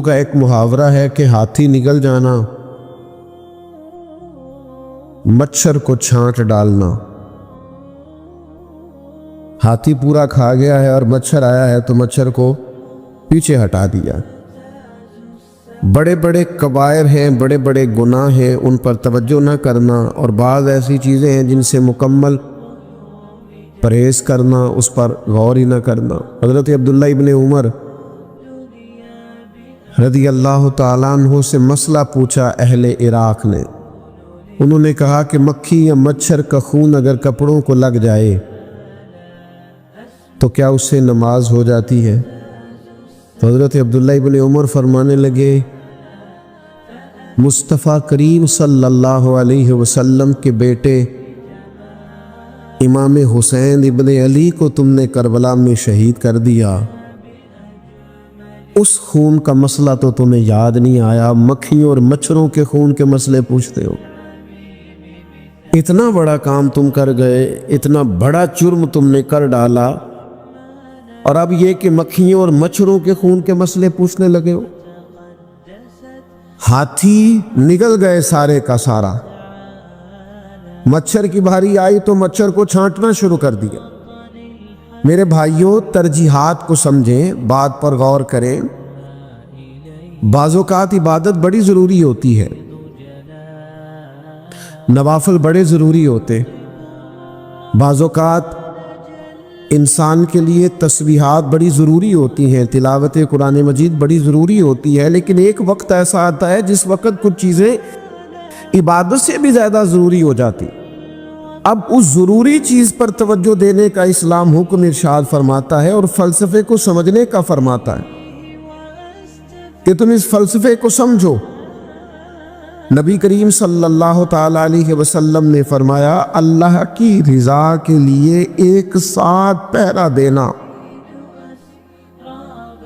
اردو کا ایک محاورہ ہے کہ ہاتھی نگل جانا، مچھر کو چھانٹ ڈالنا۔ ہاتھی پورا کھا گیا ہے اور مچھر آیا ہے تو مچھر کو پیچھے ہٹا دیا۔ بڑے بڑے کبائر ہیں، بڑے بڑے گناہ ہیں، ان پر توجہ نہ کرنا، اور بعض ایسی چیزیں ہیں جن سے مکمل پرہیز کرنا، اس پر غور ہی نہ کرنا۔ حضرت عبداللہ ابن عمر رضی اللہ تعالیٰ عنہ سے مسئلہ پوچھا اہل عراق نے۔ انہوں نے کہا کہ مکھی یا مچھر کا خون اگر کپڑوں کو لگ جائے تو کیا اس سے نماز ہو جاتی ہے؟ تو حضرت عبداللہ ابن عمر فرمانے لگے، مصطفیٰ کریم صلی اللہ علیہ وسلم کے بیٹے امام حسین ابن علی کو تم نے کربلا میں شہید کر دیا، اس خون کا مسئلہ تو تمہیں یاد نہیں آیا، مکھیوں اور مچھروں کے خون کے مسئلے پوچھتے ہو۔ اتنا بڑا کام تم کر گئے، اتنا بڑا جرم تم نے کر ڈالا، اور اب یہ کہ مکھیوں اور مچھروں کے خون کے مسئلے پوچھنے لگے ہو۔ ہاتھی نگل گئے سارے کا سارا، مچھر کی باری آئی تو مچھر کو چھانٹنا شروع کر دیا۔ میرے بھائیوں، ترجیحات کو سمجھیں، بات پر غور کریں۔ بعض اوقات عبادت بڑی ضروری ہوتی ہے، نوافل بڑے ضروری ہوتے، بعض اوقات انسان کے لیے تسبیحات بڑی ضروری ہوتی ہیں، تلاوت قرآن مجید بڑی ضروری ہوتی ہے، لیکن ایک وقت ایسا آتا ہے جس وقت کچھ چیزیں عبادت سے بھی زیادہ ضروری ہو جاتی۔ اب اس ضروری چیز پر توجہ دینے کا اسلام حکم ارشاد فرماتا ہے، اور فلسفے کو سمجھنے کا فرماتا ہے کہ تم اس فلسفے کو سمجھو۔ نبی کریم صلی اللہ تعالیٰ علیہ وسلم نے فرمایا، اللہ کی رضا کے لیے ایک ساتھ پہرا دینا،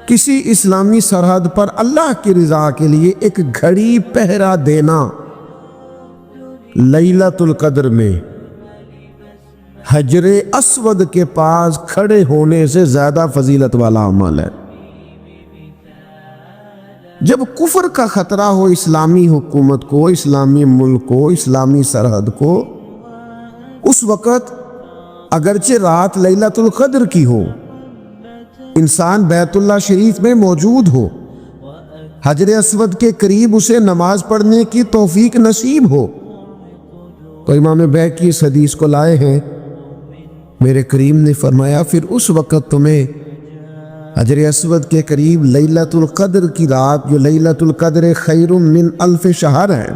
کسی اسلامی سرحد پر اللہ کی رضا کے لیے ایک گھڑی پہرا دینا لیلۃ القدر میں حجر اسود کے پاس کھڑے ہونے سے زیادہ فضیلت والا عمل ہے۔ جب کفر کا خطرہ ہو اسلامی حکومت کو، اسلامی ملک کو، اسلامی سرحد کو، اس وقت اگرچہ رات لیلۃ القدر کی ہو، انسان بیت اللہ شریف میں موجود ہو، حجر اسود کے قریب اسے نماز پڑھنے کی توفیق نصیب ہو، تو امام بیہقی اس حدیث کو لائے ہیں، میرے کریم نے فرمایا پھر اس وقت تمہیں حجر اسود کے قریب لیلۃ القدر کی رات، جو لیلۃ القدر خیر من الف شہر ہے،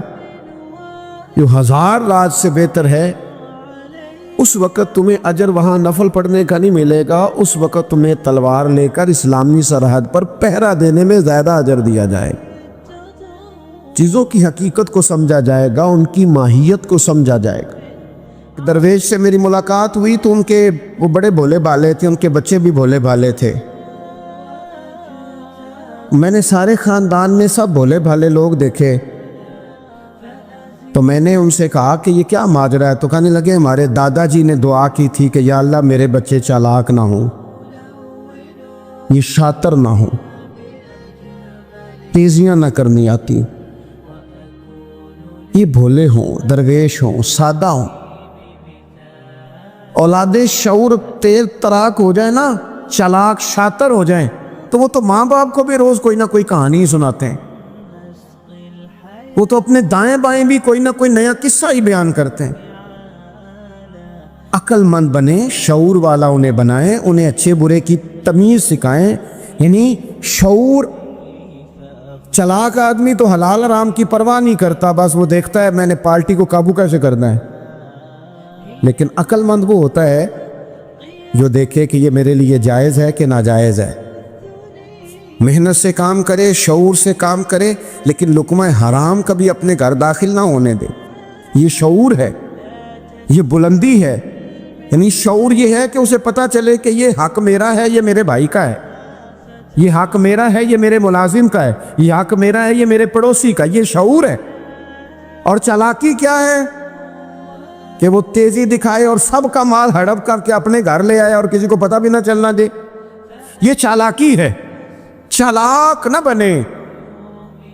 جو 1000 رات سے بہتر ہے، اس وقت تمہیں اجر وہاں نفل پڑھنے کا نہیں ملے گا، اس وقت تمہیں تلوار لے کر اسلامی سرحد پر پہرا دینے میں زیادہ اجر دیا جائے گا۔ چیزوں کی حقیقت کو سمجھا جائے گا، ان کی ماہیت کو سمجھا جائے گا۔ درویش سے میری ملاقات ہوئی تو وہ بڑے بھولے بھالے تھے، ان کے بچے بھی بھولے بھالے تھے۔ میں نے سارے خاندان میں سب بھولے بھالے لوگ دیکھے، تو میں نے ان سے کہا کہ یہ کیا ماجرا ہے؟ تو کہنے لگے ہمارے دادا جی نے دعا کی تھی کہ یا اللہ میرے بچے چالاک نہ ہوں، یہ شاطر نہ ہوں، تیزیاں نہ کرنی آتی، یہ بھولے ہوں، درویش ہوں، سادہ ہوں۔ اولاد شعور تیز تراک ہو جائے نا، چالاک شاطر ہو جائیں، تو وہ تو ماں باپ کو بھی روز کوئی نہ کوئی کہانی سناتے ہیں، وہ تو اپنے دائیں بائیں بھی کوئی نہ کوئی نیا قصہ ہی بیان کرتے ہیں۔ عقل مند بنے، شعور والا انہیں بنائیں، انہیں اچھے برے کی تمیز سکھائیں، یعنی شعور۔ چلاک آدمی تو حلال حرام کی پرواہ نہیں کرتا، بس وہ دیکھتا ہے میں نے پارٹی کو قابو کیسے کرنا ہے، لیکن عقل مند وہ ہوتا ہے جو دیکھے کہ یہ میرے لیے جائز ہے کہ ناجائز ہے، محنت سے کام کرے، شعور سے کام کرے، لیکن لقمہ حرام کبھی اپنے گھر داخل نہ ہونے دے۔ یہ شعور ہے، یہ بلندی ہے، یعنی شعور یہ ہے کہ اسے پتہ چلے کہ یہ حق میرا ہے، یہ میرے بھائی کا ہے، یہ حق میرا ہے، یہ میرے ملازم کا ہے، یہ حق میرا ہے، یہ میرے پڑوسی کا، یہ شعور ہے۔ اور چالاکی کیا ہے کہ وہ تیزی دکھائے اور سب کا مال ہڑپ کر کے اپنے گھر لے آئے اور کسی کو پتہ بھی نہ چلنا دے، یہ چالاکی ہے۔ چالاک نہ بنے،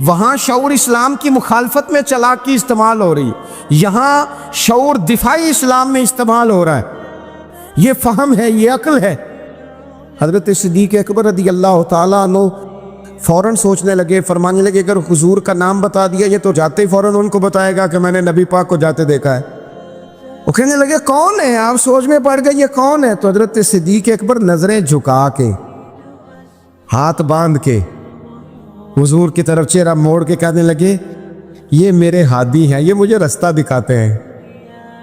وہاں شعور اسلام کی مخالفت میں چلاکی استعمال ہو رہی، یہاں شعور دفاعی اسلام میں استعمال ہو رہا ہے۔ یہ فہم ہے، یہ عقل ہے۔ حضرت صدیق اکبر رضی اللہ تعالیٰ عنہ فوراً سوچنے لگے، فرمانے لگے اگر حضور کا نام بتا دیا یہ تو جاتے ہی فوراً ان کو بتائے گا کہ میں نے نبی پاک کو جاتے دیکھا ہے۔ وہ کہنے لگے کون ہے؟ آپ سوچ میں پڑ گئے یہ کون ہے؟ تو حضرت صدیق اکبر نظریں جھکا کے، ہاتھ باندھ کے حضور کی طرف چہرہ موڑ کے کہنے لگے یہ میرے ہادی ہیں، یہ مجھے رستہ دکھاتے ہیں۔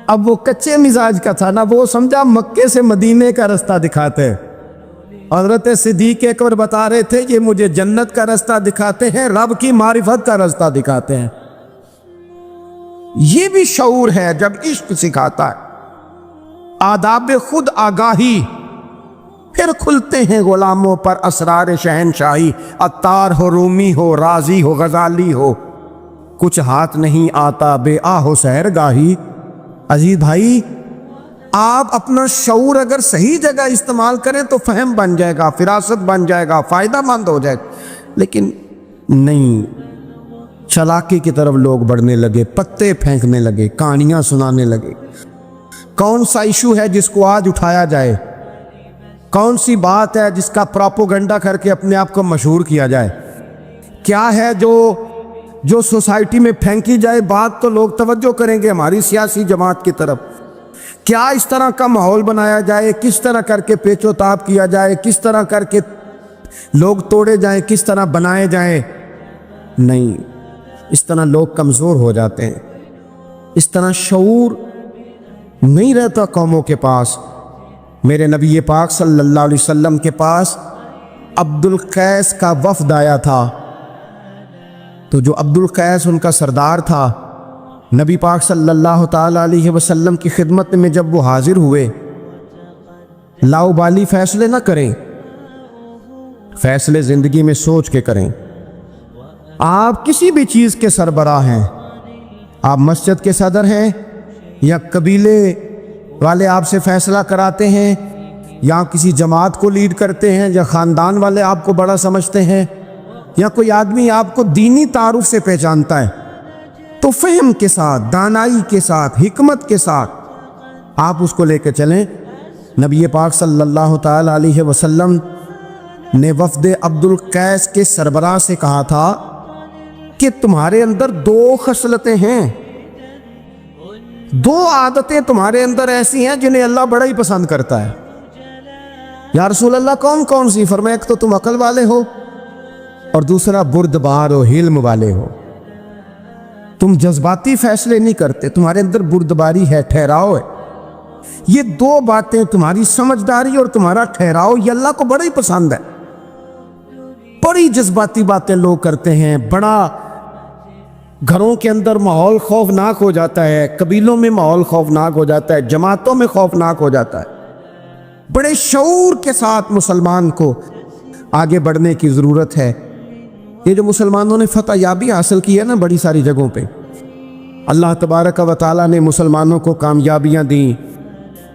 اب وہ کچے مزاج کا تھا نا، وہ سمجھا مکے سے مدینے کا رستہ دکھاتے ہیں۔ حضرت صدیق اکبر بتا رہے تھے یہ مجھے جنت کا رستہ دکھاتے ہیں، رب کی معرفت کا رستہ دکھاتے ہیں۔ یہ بھی شعور ہے جب عشق سکھاتا ہے، آداب خود آگاہی، پھر کھلتے ہیں غلاموں پر اسرار شہنشاہی۔ عطار ہو، رومی ہو، رازی ہو، غزالی ہو، کچھ ہاتھ نہیں آتا بے آہ و سحر گاہی۔ عزیز بھائی، آپ اپنا شعور اگر صحیح جگہ استعمال کریں تو فہم بن جائے گا، فراست بن جائے گا، فائدہ مند ہو جائے گا، لیکن نہیں، چلاکی کی طرف لوگ بڑھنے لگے، پتے پھینکنے لگے، کہانیاں سنانے لگے۔ کون سا ایشو ہے جس کو آج اٹھایا جائے؟ کون سی بات ہے جس کا پراپوگنڈا کر کے اپنے آپ کو مشہور کیا جائے؟ کیا ہے جو سوسائٹی میں پھینکی جائے بات تو لوگ توجہ کریں گے ہماری سیاسی جماعت کی طرف؟ کیا اس طرح کا ماحول بنایا جائے، کس طرح کر کے پیچ و تاب کیا جائے، کس طرح کر کے لوگ توڑے جائیں، کس طرح بنائے جائیں؟ نہیں، اس طرح لوگ کمزور ہو جاتے ہیں، اس طرح شعور نہیں رہتا قوموں کے پاس۔ میرے نبی پاک صلی اللہ علیہ وسلم کے پاس عبد القیس کا وفد آیا تھا، تو جو عبد القیس ان کا سردار تھا، نبی پاک صلی اللہ تعالیٰ علیہ وسلم کی خدمت میں جب وہ حاضر ہوئے، لاؤبالی فیصلے نہ کریں، فیصلے زندگی میں سوچ کے کریں۔ آپ کسی بھی چیز کے سربراہ ہیں، آپ مسجد کے صدر ہیں یا قبیلے والے آپ سے فیصلہ کراتے ہیں، یا کسی جماعت کو لیڈ کرتے ہیں، یا خاندان والے آپ کو بڑا سمجھتے ہیں، یا کوئی آدمی آپ کو دینی تعارف سے پہچانتا ہے، تو فہم کے ساتھ، دانائی کے ساتھ، حکمت کے ساتھ آپ اس کو لے کے چلیں۔ نبی پاک صلی اللہ تعالیٰ علیہ وسلم نے وفد عبد القیس کے سربراہ سے کہا تھا کہ تمہارے اندر دو خصلتیں ہیں، دو عادتیں تمہارے اندر ایسی ہیں جنہیں اللہ بڑا ہی پسند کرتا ہے۔ یا رسول اللہ کون کون سی؟ فرمایا ایک تو تم عقل والے ہو، اور دوسرا بردبار و حلم والے ہو۔ تم جذباتی فیصلے نہیں کرتے، تمہارے اندر بردباری ہے، ٹھہراؤ ہے۔ یہ دو باتیں، تمہاری سمجھداری اور تمہارا ٹھہراؤ، یہ اللہ کو بڑا ہی پسند ہے۔ بڑی جذباتی باتیں لوگ کرتے ہیں، بڑا گھروں کے اندر ماحول خوفناک ہو جاتا ہے، قبیلوں میں ماحول خوفناک ہو جاتا ہے، جماعتوں میں خوفناک ہو جاتا ہے۔ بڑے شعور کے ساتھ مسلمان کو آگے بڑھنے کی ضرورت ہے۔ یہ جو مسلمانوں نے فتح یابی حاصل کی ہے نا بڑی ساری جگہوں پہ، اللہ تبارک و تعالیٰ نے مسلمانوں کو کامیابیاں دیں۔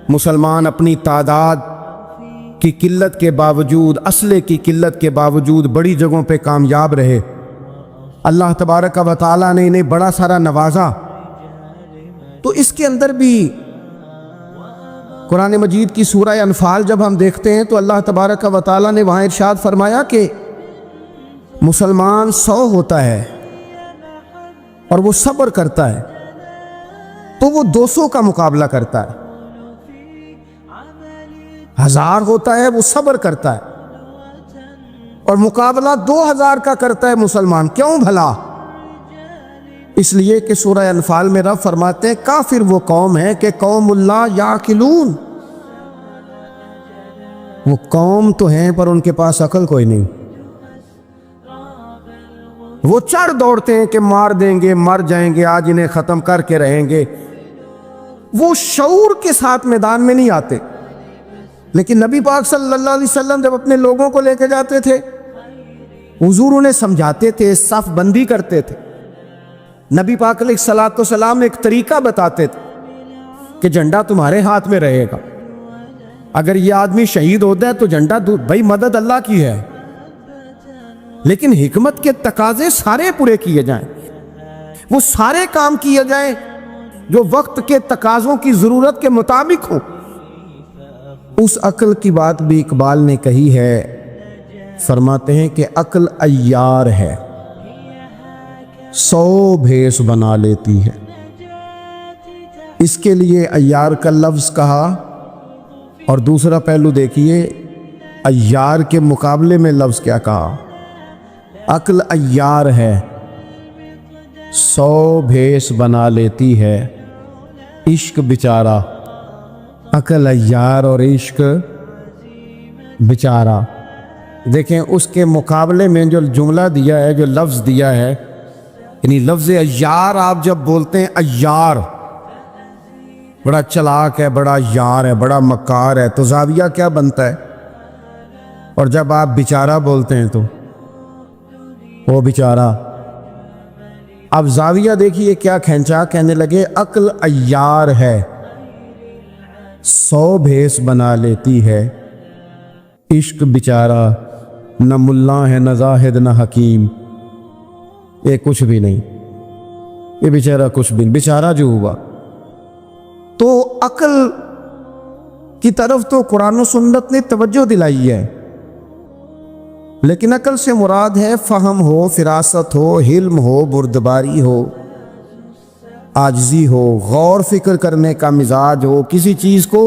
مسلمان اپنی تعداد کی قلت کے باوجود، اسلحے کی قلت کے باوجود بڑی جگہوں پہ کامیاب رہے۔ اللہ تبارک و تعالیٰ نے انہیں بڑا سارا نوازا۔ تو اس کے اندر بھی قرآن مجید کی سورہ انفال جب ہم دیکھتے ہیں تو اللہ تبارک و تعالیٰ نے وہاں ارشاد فرمایا کہ مسلمان 100 ہوتا ہے اور وہ صبر کرتا ہے تو وہ 200 کا مقابلہ کرتا ہے، 1000 ہوتا ہے وہ صبر کرتا ہے اور مقابلہ 2000 کا کرتا ہے مسلمان۔ کیوں بھلا؟ اس لیے کہ سورہ انفال میں رب فرماتے ہیں کافر وہ قوم ہے کہ قوم اللہ یعقلون، وہ قوم تو ہیں پر ان کے پاس عقل کوئی نہیں، وہ چڑھ دوڑتے ہیں کہ مار دیں گے، مر جائیں گے، آج انہیں ختم کر کے رہیں گے، وہ شعور کے ساتھ میدان میں نہیں آتے۔ لیکن نبی پاک صلی اللہ علیہ وسلم جب اپنے لوگوں کو لے کے جاتے تھے، حضور انہیں سمجھاتے تھے، صف بندی کرتے تھے، نبی پاک علیہ الصلوۃ والسلام ایک طریقہ بتاتے تھے کہ جھنڈا تمہارے ہاتھ میں رہے گا، اگر یہ آدمی شہید ہوتا ہے تو جھنڈا بھائی مدد اللہ کی ہے، لیکن حکمت کے تقاضے سارے پورے کیے جائیں، وہ سارے کام کیے جائیں جو وقت کے تقاضوں کی ضرورت کے مطابق ہو۔ اس عقل کی بات بھی اقبال نے کہی ہے، فرماتے ہیں کہ عقل عیار ہے، 100 بھیس بنا لیتی ہے۔ اس کے لیے عیار کا لفظ کہا، اور دوسرا پہلو دیکھیے عیار کے مقابلے میں لفظ کیا کہا، عقل عیار ہے، 100 بھیس بنا لیتی ہے، عشق بیچارہ۔ عقل عیار اور عشق بیچارہ، دیکھیں اس کے مقابلے میں جو جملہ دیا ہے، جو لفظ دیا ہے، یعنی لفظ عیار آپ جب بولتے ہیں عیار بڑا چلاک ہے، بڑا یار ہے، بڑا مکار ہے، تو زاویہ کیا بنتا ہے؟ اور جب آپ بیچارہ بولتے ہیں تو وہ بیچارہ، اب زاویہ دیکھیے کیا کھینچا، کہنے لگے عقل عیار ہے، 100 بھیس بنا لیتی ہے، عشق بیچارہ، نہ ملا ہے نہ زاہد نہ حکیم، یہ کچھ بھی نہیں، یہ بیچارہ کچھ بھی نہیں، بیچارہ جو ہوا۔ تو عقل کی طرف تو قرآن و سنت نے توجہ دلائی ہے، لیکن عقل سے مراد ہے فہم ہو، فراست ہو، حلم ہو، بردباری ہو، عاجزی ہو، غور فکر کرنے کا مزاج ہو، کسی چیز کو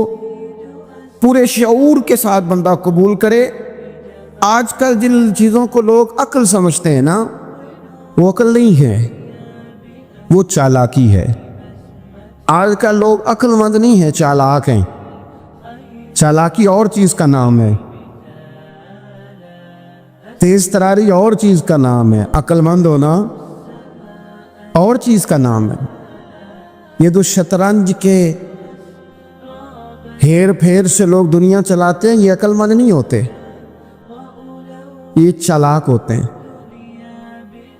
پورے شعور کے ساتھ بندہ قبول کرے۔ آج کل جن چیزوں کو لوگ عقل سمجھتے ہیں نا، وہ عقل نہیں ہے، وہ چالاکی ہے۔ آج کل لوگ عقل مند نہیں ہیں، چالاک ہیں۔ چالاکی اور چیز کا نام ہے، تیز تراری اور چیز کا نام ہے، عقل مند ہونا اور چیز کا نام ہے۔ یہ جو شطرنج کے ہیر پھیر سے لوگ دنیا چلاتے ہیں، یہ عقل مند نہیں ہوتے، یہ چالاک ہوتے ہیں۔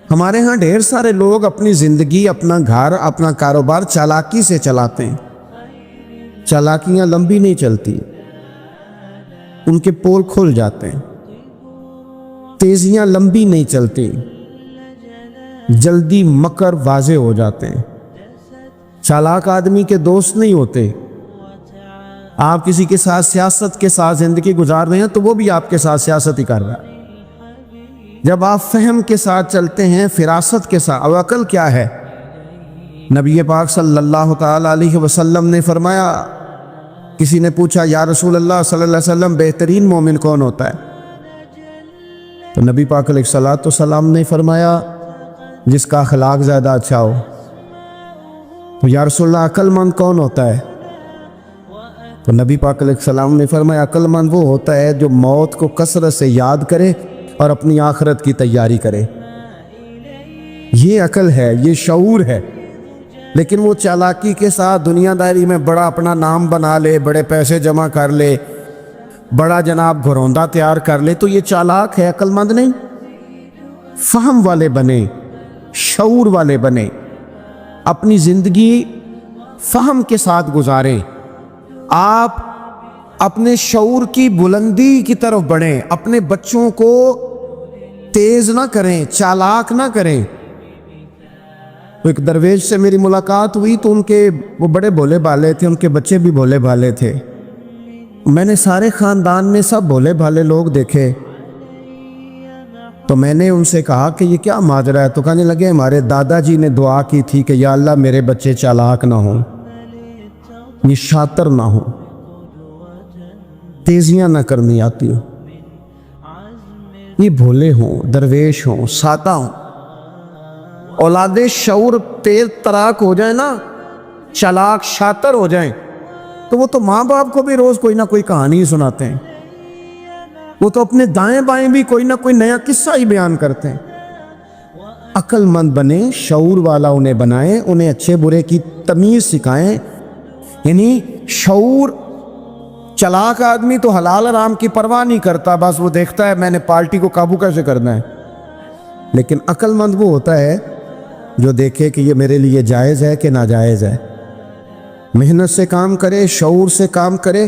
ہمارے ہاں ڈھیر سارے لوگ اپنی زندگی، اپنا گھر، اپنا کاروبار چالاکی سے چلاتے ہیں۔ چالاکیاں لمبی نہیں چلتی، ان کے پول کھل جاتے ہیں۔ تیزیاں لمبی نہیں چلتی، جلدی مکر واضح ہو جاتے ہیں۔ چالاک آدمی کے دوست نہیں ہوتے۔ آپ کسی کے ساتھ سیاست کے ساتھ زندگی گزار رہے ہیں تو وہ بھی آپ کے ساتھ سیاست ہی کر رہا ہے۔ جب آپ فہم کے ساتھ چلتے ہیں، فراست کے ساتھ، اور عقل کیا ہے؟ نبی پاک صلی اللہ تعالی علیہ وسلم نے فرمایا، کسی نے پوچھا یا رسول اللہ صلی اللہ علیہ وسلم بہترین مومن کون ہوتا ہے؟ تو نبی پاک علیہ السلام نے فرمایا جس کا اخلاق زیادہ اچھا ہو۔ تو یا رسول اللہ عقل مند کون ہوتا ہے؟ تو نبی پاک علیہ السلام نے فرمایا عقل مند وہ ہوتا ہے جو موت کو کثرت سے یاد کرے اور اپنی آخرت کی تیاری کرے۔ یہ عقل ہے، یہ شعور ہے۔ لیکن وہ چالاکی کے ساتھ دنیا داری میں بڑا اپنا نام بنا لے، بڑے پیسے جمع کر لے، بڑا جناب گھروندہ تیار کر لے، تو یہ چالاک ہے، عقل مند نہیں۔ فہم والے بنے، شعور والے بنے، اپنی زندگی فہم کے ساتھ گزاریں۔ آپ اپنے شعور کی بلندی کی طرف بڑھیں، اپنے بچوں کو تیز نہ کریں، چالاک نہ کریں۔ ایک درویش سے میری ملاقات ہوئی تو وہ بڑے بھولے بھالے تھے، ان کے بچے بھی بھولے بھالے تھے۔ میں نے سارے خاندان میں سب بھولے بھالے لوگ دیکھے، تو میں نے ان سے کہا کہ یہ کیا ماجرا ہے؟ تو کہنے لگے ہمارے دادا جی نے دعا کی تھی کہ یا اللہ میرے بچے چالاک نہ ہوں، یہ شاطر نہ ہوں، تیزیاں نہ کرنی آتی ہوں، یہ بھولے ہوں، درویش ہوں، سادہ ہوں۔ اولاد شعور تیز تراک ہو جائیں نا، چالاک شاطر ہو جائیں، تو وہ تو ماں باپ کو بھی روز کوئی نہ کوئی کہانی سناتے ہیں، وہ تو اپنے دائیں بائیں بھی کوئی نہ کوئی نیا قصہ ہی بیان کرتے ہیں۔ عقل مند بنے، شعور والا انہیں بنائیں، انہیں اچھے برے کی تمیز سکھائیں۔ یعنی شعور، چلاک آدمی تو حلال حرام کی پرواہ نہیں کرتا، بس وہ دیکھتا ہے میں نے پارٹی کو قابو کیسے کرنا ہے۔ لیکن عقل مند وہ ہوتا ہے جو دیکھے کہ یہ میرے لیے جائز ہے کہ ناجائز ہے، محنت سے کام کرے، شعور سے کام کرے،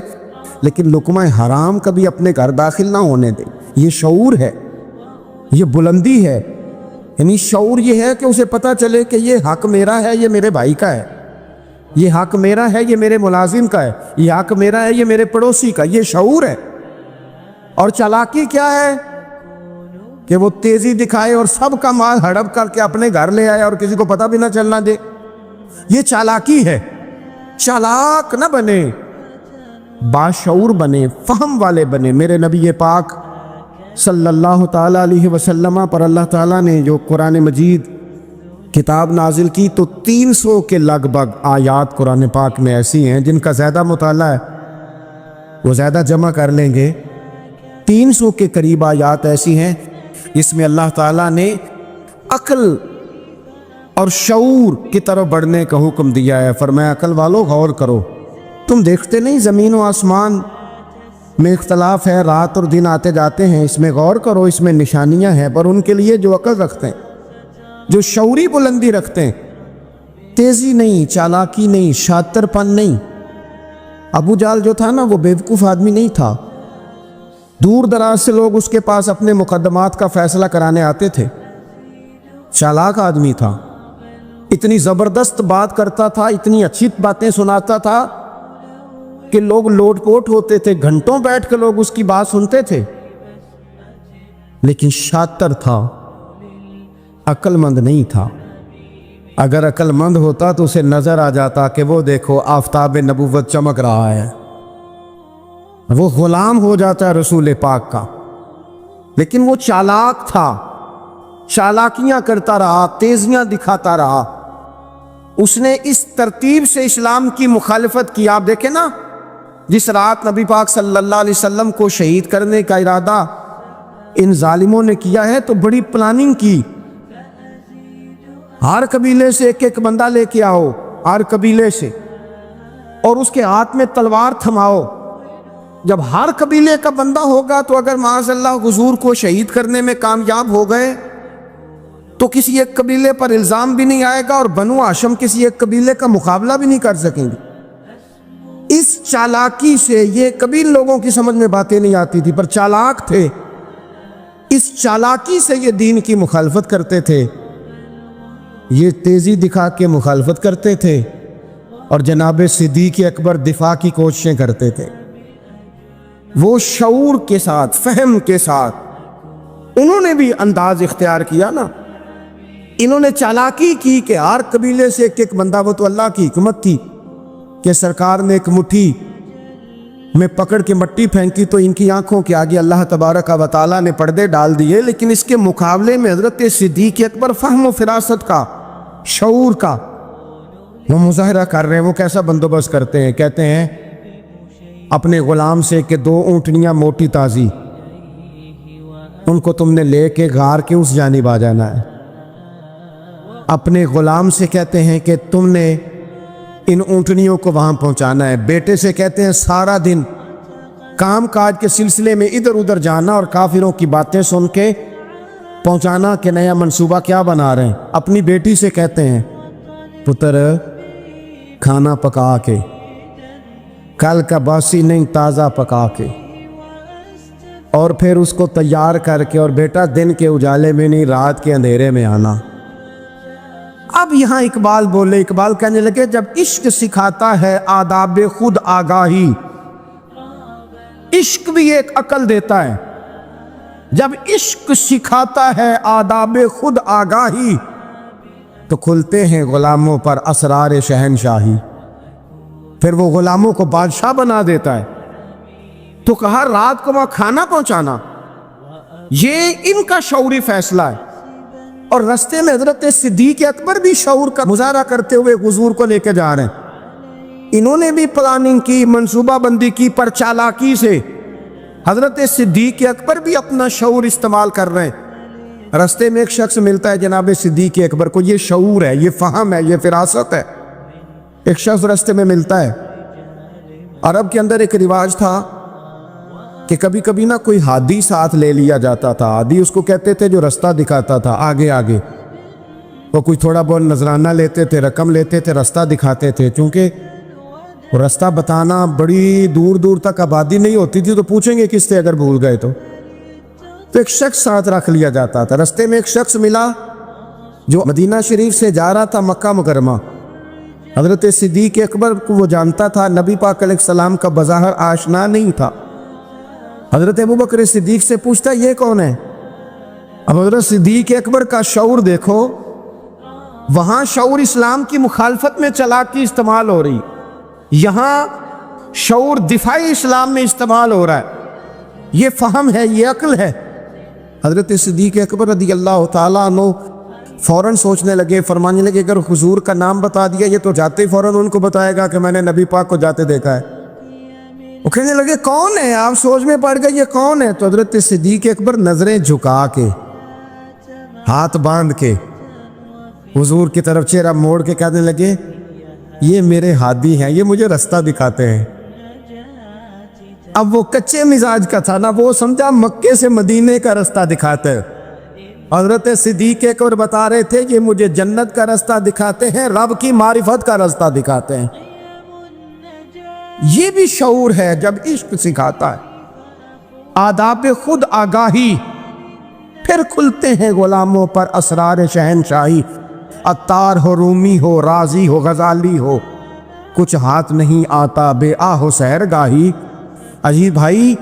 لیکن لقمہ حرام کبھی اپنے گھر داخل نہ ہونے دے۔ یہ شعور ہے، یہ بلندی ہے، یعنی شعور یہ ہے کہ اسے پتہ چلے کہ یہ حق میرا ہے، یہ میرے بھائی کا ہے، یہ حق میرا ہے، یہ میرے ملازم کا ہے، یہ حق میرا ہے، یہ میرے پڑوسی کا، یہ شعور ہے۔ اور چالاکی کیا ہے کہ وہ تیزی دکھائے اور سب کا مال ہڑپ کر کے اپنے گھر لے آئے اور کسی کو پتہ بھی نہ چلنا دے، یہ چالاکی ہے۔ چالاک نہ بنے، باشعور بنے، فہم والے بنے۔ میرے نبی پاک صلی اللہ تعالیٰ علیہ وسلم پر اللہ تعالیٰ نے جو قرآن مجید کتاب نازل کی تو 300 کے لگ بھگ آیات قرآن پاک میں ایسی ہیں جن کا زیادہ مطالعہ ہے وہ زیادہ جمع کر لیں گے۔ 300 کے قریب آیات ایسی ہیں جس میں اللہ تعالیٰ نے عقل اور شعور کی طرف بڑھنے کا حکم دیا ہے۔ فرمایا عقل والو غور کرو، تم دیکھتے نہیں زمین و آسمان میں اختلاف ہے، رات اور دن آتے جاتے ہیں، اس میں غور کرو، اس میں نشانیاں ہیں، پر ان کے لیے جو عقل رکھتے ہیں، جو شعوری بلندی رکھتے ہیں، تیزی نہیں، چالاکی نہیں، شاطر پن نہیں۔ ابو جہل جو تھا نا وہ بیوقوف آدمی نہیں تھا، دور دراز سے لوگ اس کے پاس اپنے مقدمات کا فیصلہ کرانے آتے تھے، چالاک آدمی تھا، اتنی زبردست بات کرتا تھا، اتنی اچھی باتیں سناتا تھا کہ لوگ لوٹ پوٹ ہوتے تھے، گھنٹوں بیٹھ کے لوگ اس کی بات سنتے تھے، لیکن شاطر تھا، عقل مند نہیں تھا۔ اگر عقل مند ہوتا تو اسے نظر آ جاتا کہ وہ دیکھو آفتاب نبوت چمک رہا ہے، وہ غلام ہو جاتا ہے رسول پاک کا۔ لیکن وہ چالاک تھا، چالاکیاں کرتا رہا، تیزیاں دکھاتا رہا، اس نے اس ترتیب سے اسلام کی مخالفت کی۔ آپ دیکھیں نا، جس رات نبی پاک صلی اللہ علیہ وسلم کو شہید کرنے کا ارادہ ان ظالموں نے کیا ہے تو بڑی پلاننگ کی، ہر قبیلے سے ایک ایک بندہ لے کے آؤ، ہر قبیلے سے، اور اس کے ہاتھ میں تلوار تھماؤ۔ جب ہر قبیلے کا بندہ ہوگا تو اگر معاذ اللہ حضور کو شہید کرنے میں کامیاب ہو گئے تو کسی ایک قبیلے پر الزام بھی نہیں آئے گا اور بنو ہاشم کسی ایک قبیلے کا مقابلہ بھی نہیں کر سکیں گے۔ اس چالاکی سے، یہ کبھی لوگوں کی سمجھ میں باتیں نہیں آتی تھی پر چالاک تھے، اس چالاکی سے یہ دین کی مخالفت کرتے تھے، یہ تیزی دکھا کے مخالفت کرتے تھے، اور جناب صدیق اکبر دفاع کی کوششیں کرتے تھے۔ وہ شعور کے ساتھ، فہم کے ساتھ انہوں نے بھی انداز اختیار کیا نا، انہوں نے چالاکی کی کہ ہر قبیلے سے ایک ایک بندہ، وہ تو اللہ کی حکمت تھی کہ سرکار نے ایک مٹھی میں پکڑ کے مٹی پھینکی تو ان کی آنکھوں کے آگے اللہ تبارک و تعالیٰ نے پردے ڈال دیے، لیکن اس کے مقابلے میں حضرت صدیق اکبر فہم و فراست کا، شعور کا وہ مظاہرہ کر رہے ہیں۔ وہ کیسا بندوبست کرتے ہیں، کہتے ہیں اپنے غلام سے کہ 2 اونٹنیاں موٹی تازی، ان کو تم نے لے کے غار کے اس جانب آ جانا ہے۔ اپنے غلام سے کہتے ہیں کہ تم نے ان اونٹنیوں کو وہاں پہنچانا ہے۔ بیٹے سے کہتے ہیں سارا دن کام کاج کے سلسلے میں ادھر ادھر جانا اور کافروں کی باتیں سن کے پہنچانا کہ نیا منصوبہ کیا بنا رہے ہیں۔ اپنی بیٹی سے کہتے ہیں پتر کھانا پکا کے، کل کا باسی نہیں تازہ پکا کے، اور پھر اس کو تیار کر کے، اور بیٹا دن کے اجالے میں نہیں رات کے اندھیرے میں آنا۔ اب یہاں اقبال بولے، اقبال کہنے لگے جب عشق سکھاتا ہے آداب خود آگاہی، عشق بھی ایک عقل دیتا ہے، جب عشق سکھاتا ہے آداب خود آگاہی تو کھلتے ہیں غلاموں پر اسرار شہنشاہی، پھر وہ غلاموں کو بادشاہ بنا دیتا ہے۔ تو کہا رات کو وہاں کھانا پہنچانا، یہ ان کا شعوری فیصلہ ہے۔ اور رستے میں حضرت صدیق اکبر بھی شعور کا مظاہرہ کرتے ہوئے حضور کو لے کے جا رہے ہیں، انہوں نے بھی پلاننگ کی، منصوبہ بندی کی، پر چالاکی سے حضرت صدیق اکبر بھی اپنا شعور استعمال کر رہے ہیں۔ رستے میں ایک شخص ملتا ہے جناب صدیق اکبر کو، یہ شعور ہے، یہ فہم ہے، یہ فراست ہے۔ ایک شخص رستے میں ملتا ہے۔ عرب کے اندر ایک رواج تھا کہ کبھی کبھی نا کوئی ہادی ساتھ لے لیا جاتا تھا۔ ہادی اس کو کہتے تھے جو رستہ دکھاتا تھا آگے آگے، وہ کوئی تھوڑا بہت نذرانہ لیتے تھے، رقم لیتے تھے، رستہ دکھاتے تھے، چونکہ رستہ بتانا بڑی دور دور تک آبادی نہیں ہوتی تھی تو پوچھیں گے کس سے اگر بھول گئے تو ایک شخص ساتھ رکھ لیا جاتا تھا. رستے میں ایک شخص ملا جو مدینہ شریف سے جا رہا تھا مکہ مکرمہ. حضرت صدیق اکبر کو وہ جانتا تھا، نبی پاک علیہ السلام کا بظاہر آشنا نہیں تھا. حضرت ابوبکر صدیق سے پوچھتا یہ کون ہے؟ اب حضرت صدیق اکبر کا شعور دیکھو، وہاں شعور اسلام کی مخالفت میں چلاکی استعمال ہو رہی، یہاں شعور دفاعی اسلام میں استعمال ہو رہا ہے. یہ فہم ہے، یہ عقل ہے. حضرت صدیق اکبر رضی اللہ تعالیٰ عنہ فوراً سوچنے لگے، فرمانے لگے اگر حضور کا نام بتا دیا یہ تو جاتے ہی فوراً ان کو بتائے گا کہ میں نے نبی پاک کو جاتے دیکھا ہے. وہ کہنے لگے کون ہے؟ آپ سوچ میں پڑ گئے یہ کون ہے؟ تو حضرت صدیق اکبر نظریں جھکا کے، ہاتھ باندھ کے حضور کی طرف چہرہ موڑ کے کہنے لگے یہ میرے ہادی ہیں، یہ مجھے رستہ دکھاتے ہیں. اب وہ کچے مزاج کا تھا نا، وہ سمجھا مکے سے مدینے کا رستہ دکھاتے ہیں. حضرت صدیق اکبر بتا رہے تھے یہ مجھے جنت کا رستہ دکھاتے ہیں، رب کی معرفت کا رستہ دکھاتے ہیں. یہ بھی شعور ہے جب عشق سکھاتا ہے. آداب خود آگاہی، پھر کھلتے ہیں غلاموں پر اسرار شہنشاہی. عطار ہو، رومی ہو، رازی ہو، غزالی ہو، کچھ ہاتھ نہیں آتا بے آہ و سحر گاہی. عجیب بھائی،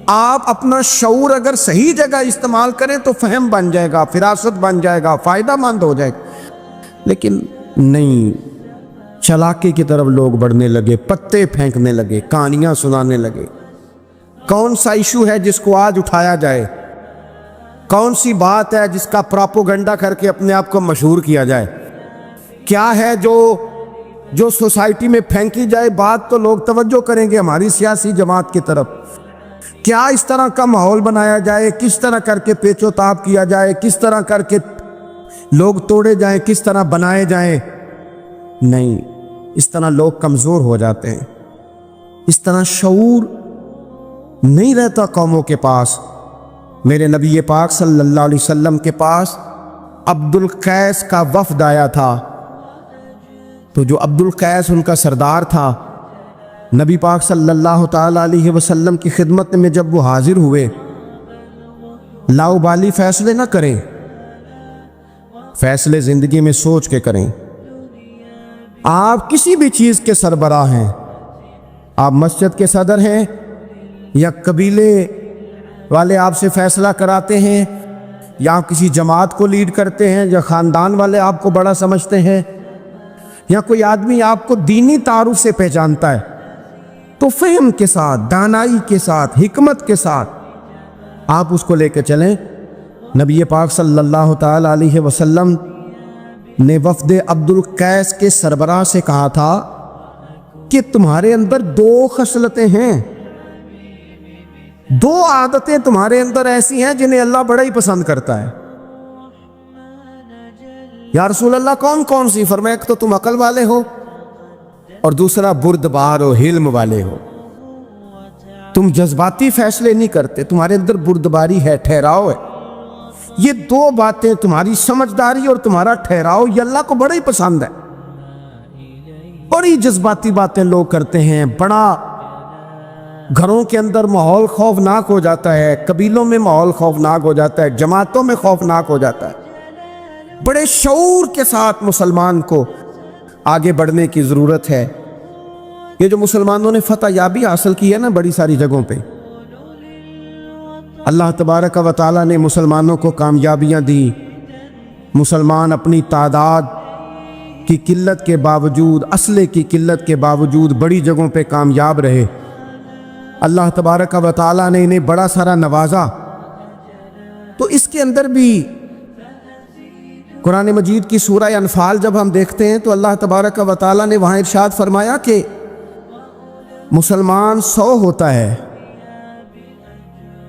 آپ اپنا شعور اگر صحیح جگہ استعمال کریں تو فہم بن جائے گا، فراست بن جائے گا، فائدہ مند ہو جائے گا. لیکن نہیں، چلاکی کی طرف لوگ بڑھنے لگے، پتے پھینکنے لگے، کہانیاں سنانے لگے. کون سا ایشو ہے جس کو آج اٹھایا جائے؟ کون سی بات ہے جس کا پراپوگنڈا کر کے اپنے آپ کو مشہور کیا جائے؟ کیا ہے جو سوسائٹی میں پھینکی جائے بات تو لوگ توجہ کریں گے ہماری سیاسی جماعت کی طرف؟ کیا اس طرح کا ماحول بنایا جائے؟ کس طرح کر کے پیچ و تاب کیا جائے؟ کس طرح کر کے لوگ توڑے جائیں؟ کس طرح بنائے جائیں؟ نہیں، اس طرح لوگ کمزور ہو جاتے ہیں. اس طرح شعور نہیں رہتا قوموں کے پاس. میرے نبی پاک صلی اللہ علیہ وسلم کے پاس عبد القیس کا وفد آیا تھا. تو جو عبد القیس ان کا سردار تھا، نبی پاک صلی اللہ تعالیٰ علیہ وسلم کی خدمت میں جب وہ حاضر ہوئے، لاؤبالی فیصلے نہ کریں، فیصلے زندگی میں سوچ کے کریں. آپ کسی بھی چیز کے سربراہ ہیں، آپ مسجد کے صدر ہیں یا قبیلے والے آپ سے فیصلہ کراتے ہیں، یا آپ کسی جماعت کو لیڈ کرتے ہیں، یا خاندان والے آپ کو بڑا سمجھتے ہیں، یا کوئی آدمی آپ کو دینی تعارف سے پہچانتا ہے، تو فہم کے ساتھ، دانائی کے ساتھ، حکمت کے ساتھ آپ اس کو لے کے چلیں. نبی پاک صلی اللہ تعالی علیہ وسلم نے وفد عبد القیس کے سربراہ سے کہا تھا کہ تمہارے اندر 2 خصلتیں ہیں، 2 عادتیں تمہارے اندر ایسی ہیں جنہیں اللہ بڑا ہی پسند کرتا ہے. یا رسول اللہ کون کون سی؟ فرمایا ایک تو تم عقل والے ہو، اور دوسرا بردبار و حلم والے ہو. تم جذباتی فیصلے نہیں کرتے، تمہارے اندر بردباری ہے، ٹھہراؤ ہے. یہ 2 باتیں، تمہاری سمجھداری اور تمہارا ٹھہراؤ، یہ اللہ کو بڑا ہی پسند ہے. بڑی جذباتی باتیں لوگ کرتے ہیں، بڑا گھروں کے اندر ماحول خوفناک ہو جاتا ہے، قبیلوں میں ماحول خوفناک ہو جاتا ہے، جماعتوں میں خوفناک ہو جاتا ہے. بڑے شعور کے ساتھ مسلمان کو آگے بڑھنے کی ضرورت ہے. یہ جو مسلمانوں نے فتح یابی حاصل کی ہے نا بڑی ساری جگہوں پہ، اللہ تبارک و تعالیٰ نے مسلمانوں کو کامیابیاں دی. مسلمان اپنی تعداد کی قلت کے باوجود، اسلحے کی قلت کے باوجود بڑی جگہوں پہ کامیاب رہے. اللہ تبارک و تعالیٰ نے انہیں بڑا سارا نوازا. تو اس کے اندر بھی قرآن مجید کی سورہ انفال جب ہم دیکھتے ہیں تو اللہ تبارک و تعالیٰ نے وہاں ارشاد فرمایا کہ مسلمان 100 ہوتا ہے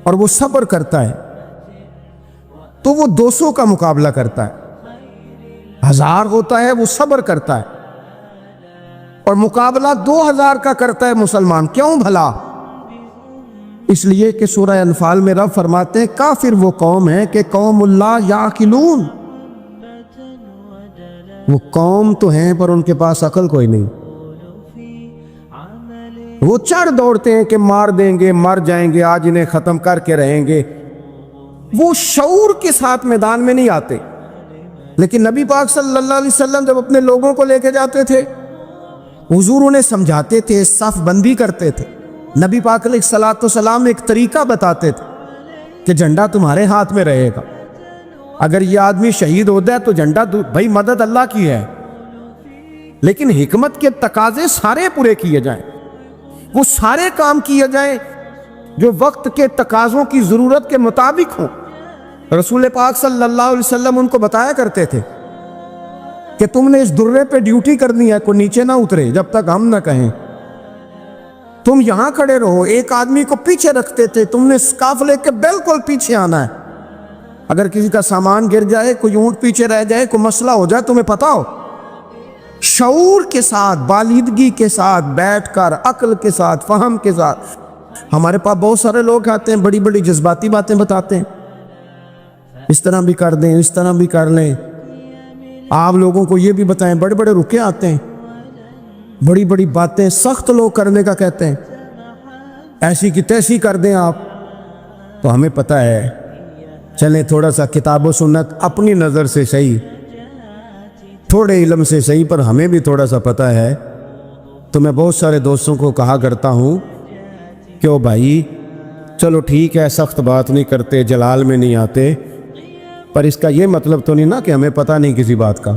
اور وہ صبر کرتا ہے تو وہ 200 کا مقابلہ کرتا ہے. 1000 ہوتا ہے وہ صبر کرتا ہے اور مقابلہ 2000 کا کرتا ہے مسلمان. کیوں بھلا؟ اس لیے کہ سورہ انفال میں رب فرماتے ہیں کافر وہ قوم ہے کہ قوم اللہ یعقلون، وہ قوم تو ہیں پر ان کے پاس عقل کوئی نہیں. وہ چڑھ دوڑتے ہیں کہ مار دیں گے، مر جائیں گے، آج انہیں ختم کر کے رہیں گے. وہ شعور کے ساتھ میدان میں نہیں آتے. لیکن نبی پاک صلی اللہ علیہ وسلم جب اپنے لوگوں کو لے کے جاتے تھے، حضور انہیں سمجھاتے تھے، صف بندی کرتے تھے. نبی پاک علیہ الصلوۃ والسلام ایک طریقہ بتاتے تھے کہ جھنڈا تمہارے ہاتھ میں رہے گا. اگر یہ آدمی شہید ہو جائے تو جھنڈا بھائی مدد اللہ کی ہے، لیکن حکمت کے تقاضے سارے پورے کیے جائیں، وہ سارے کام کیے جائیں جو وقت کے تقاضوں کی ضرورت کے مطابق ہوں. رسول پاک صلی اللہ علیہ وسلم ان کو بتایا کرتے تھے کہ تم نے اس درے پہ ڈیوٹی کرنی ہے، کوئی نیچے نہ اترے جب تک ہم نہ کہیں. تم یہاں کھڑے رہو. ایک آدمی کو پیچھے رکھتے تھے، تم نے قافلے کے بالکل پیچھے آنا ہے. اگر کسی کا سامان گر جائے، کوئی اونٹ پیچھے رہ جائے، کوئی مسئلہ ہو جائے، تمہیں پتا ہو. شعور کے ساتھ، بالیدگی کے ساتھ بیٹھ کر، عقل کے ساتھ، فہم کے ساتھ. ہمارے پاس بہت سارے لوگ آتے ہیں، بڑی بڑی جذباتی باتیں بتاتے ہیں، اس طرح بھی کر دیں، اس طرح بھی کر لیں. آپ لوگوں کو یہ بھی بتائیں، بڑے بڑے رکے آتے ہیں، بڑی بڑی باتیں سخت لوگ کرنے کا کہتے ہیں، ایسی کی تیسی کر دیں آپ. تو ہمیں پتہ ہے، چلیں تھوڑا سا کتاب و سنت اپنی نظر سے صحیح، تھوڑے علم سے صحیح، پر ہمیں بھی تھوڑا سا پتہ ہے. تو میں بہت سارے دوستوں کو کہا کرتا ہوں کہ او بھائی چلو ٹھیک ہے، سخت بات نہیں کرتے، جلال میں نہیں آتے، پر اس کا یہ مطلب تو نہیں نا کہ ہمیں پتہ نہیں کسی بات کا.